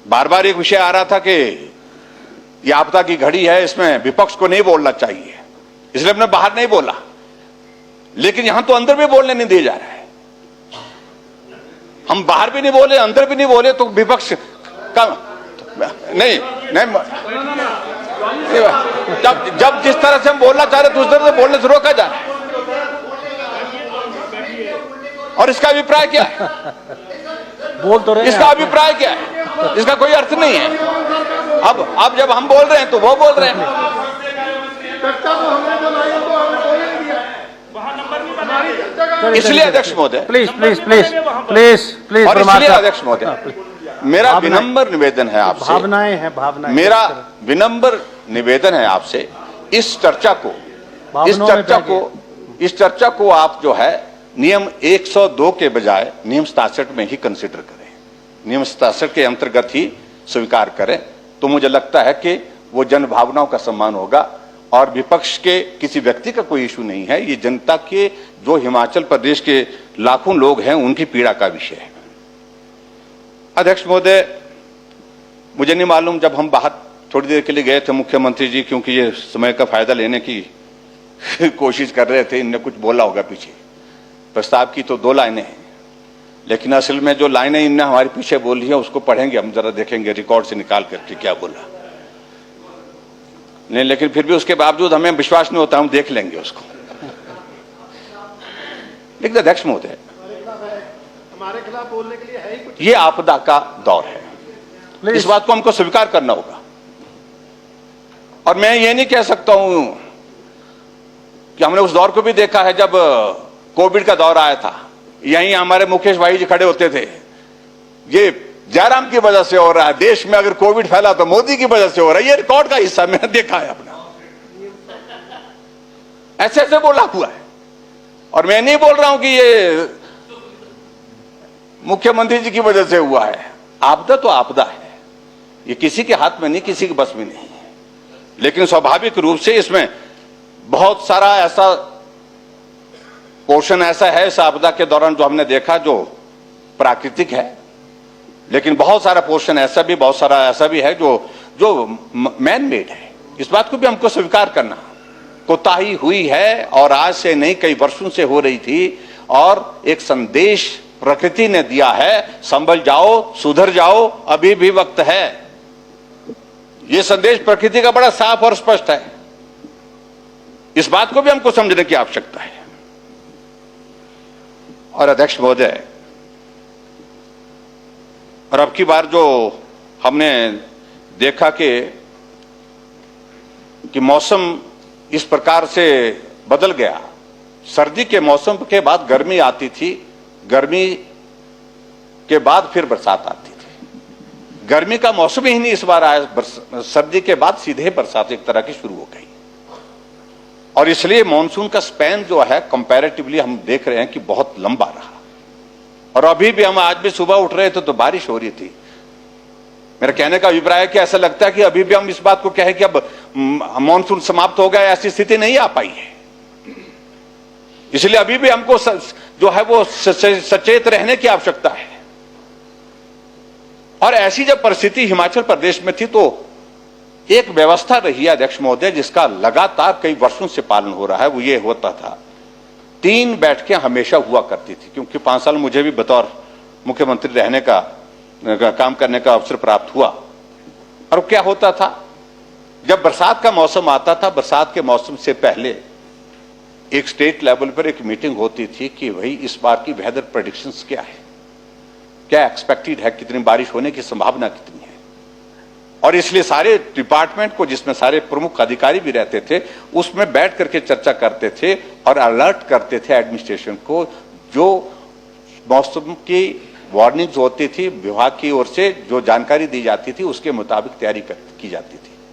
बार बार एक विषय आ रहा था कि ये आपदा की घड़ी है, इसमें विपक्ष को नहीं बोलना चाहिए, इसलिए हमने बाहर नहीं बोला। लेकिन यहां तो अंदर भी बोलने नहीं दिया जा रहा है। हम बाहर भी नहीं बोले, अंदर भी नहीं बोले, तो विपक्ष का नहीं जब जिस तरह से हम बोलना चाह रहे तो उस तरह से बोलने से रोका जा रहा है। और इसका अभिप्राय क्या है? बोल तो रहे इसका अभिप्राय क्या है? इसका कोई अर्थ नहीं है। अब जब हम बोल रहे हैं तो वो बोल रहे हैं। इसलिए अध्यक्ष महोदय, please please please please please, और इसलिए अध्यक्ष महोदय, मेरा विनम्र निवेदन है आपसे, भावनाएं हैं, भावनाएं, मेरा विनम्र निवेदन है आपसे, इस चर्चा को आप जो है नियम 102 के बजाय नियम 67 में ही कंसिडर करें, नियम 67 के अंतर्गत ही स्वीकार करें, तो मुझे लगता है कि वो जन भावनाओं का सम्मान होगा और विपक्ष के किसी व्यक्ति का कोई इशू नहीं है। ये जनता के, जो हिमाचल प्रदेश के लाखों लोग हैं, उनकी पीड़ा का विषय है। अध्यक्ष महोदय, मुझे नहीं मालूम, जब हम बाहर थोड़ी देर के लिए गए थे, मुख्यमंत्री जी क्योंकि ये समय का फायदा लेने की कोशिश कर रहे थे, इनने कुछ बोला होगा पीछे। प्रस्ताव की तो 2 लाइनें हैं, लेकिन असल में जो लाइनें इनने हमारे पीछे बोली है उसको पढ़ेंगे हम, जरा देखेंगे रिकॉर्ड से निकाल करके क्या बोला नहीं, लेकिन फिर भी उसके बावजूद हमें विश्वास नहीं होता, हम देख लेंगे उसको। लेकिन अध्यक्ष महोदय, हमारे खिलाफ बोलने के लिए है ही कुछ? ये आपदा का दौर है, इस बात को हमको स्वीकार करना होगा। और मैं ये नहीं कह सकता हूं कि हमने उस दौर को भी देखा है जब कोविड का दौर आया था, यहीं हमारे मुकेश भाई जी खड़े होते थे, ये जयराम की वजह से हो रहा है, देश में अगर कोविड फैला तो मोदी की वजह से हो रहा है, ये रिकॉर्ड का हिस्सा मैंने देखा है अपना, ऐसे ऐसे बोला हुआ है। और मैं नहीं बोल रहा हूं कि ये मुख्यमंत्री जी की वजह से हुआ है, आपदा तो आपदा है, ये किसी के हाथ में नहीं, किसी के बस में नहीं है। लेकिन स्वाभाविक रूप से इसमें बहुत सारा ऐसा पोर्शन ऐसा है इस आपदा के दौरान जो हमने देखा जो प्राकृतिक है, लेकिन बहुत सारा पोर्शन ऐसा भी, बहुत सारा ऐसा भी है जो मैन मेड है। इस बात को भी हमको स्वीकार करना, कोताही हुई है और आज से नहीं, कई वर्षों से हो रही थी। और एक संदेश प्रकृति ने दिया है, संभल जाओ, सुधर जाओ, अभी भी वक्त है। यह संदेश प्रकृति का बड़ा साफ और स्पष्ट है, इस बात को भी हमको समझने की आवश्यकता है। और अध्यक्ष महोदय, और अब की बार जो हमने देखा कि मौसम इस प्रकार से बदल गया, सर्दी के मौसम के बाद गर्मी आती थी, गर्मी के बाद फिर बरसात आती थी, गर्मी का मौसम ही नहीं इस बार आया, सर्दी के बाद सीधे बरसात एक तरह की शुरू हो गई। और इसलिए मॉनसून का स्पैन जो है कंपैरेटिवली हम देख रहे हैं कि बहुत लंबा रहा। और अभी भी हम आज भी सुबह उठ रहे थे तो बारिश हो रही थी। मेरा कहने का अभिप्राय है कि ऐसा लगता है कि अभी भी हम इस बात को कहें कि अब मॉनसून समाप्त हो गया, ऐसी स्थिति नहीं आ पाई है। इसलिए अभी भी हमको जो है वो सचेत रहने की आवश्यकता है। और ऐसी जब परिस्थिति हिमाचल प्रदेश में थी तो एक व्यवस्था रही है अध्यक्ष महोदय, जिसका लगातार कई वर्षों से पालन हो रहा है। वो ये होता था, 3 बैठकें हमेशा हुआ करती थी, क्योंकि 5 साल मुझे भी बतौर मुख्यमंत्री रहने का काम करने का अवसर प्राप्त हुआ। और क्या होता था, जब बरसात का मौसम आता था, बरसात के मौसम से पहले एक स्टेट लेवल पर एक मीटिंग होती थी कि भाई इस बार की वेदर प्रेडिक्शंस क्या है, क्या एक्सपेक्टेड है, कितनी बारिश होने की संभावना कितनी है। और इसलिए सारे डिपार्टमेंट को, जिसमें सारे प्रमुख अधिकारी भी रहते थे, उसमें बैठ करके चर्चा करते थे और अलर्ट करते थे एडमिनिस्ट्रेशन को। जो मौसम की वार्निंग्स होती थी विभाग की ओर से, जो जानकारी दी जाती थी, उसके मुताबिक तैयारी की जाती थी।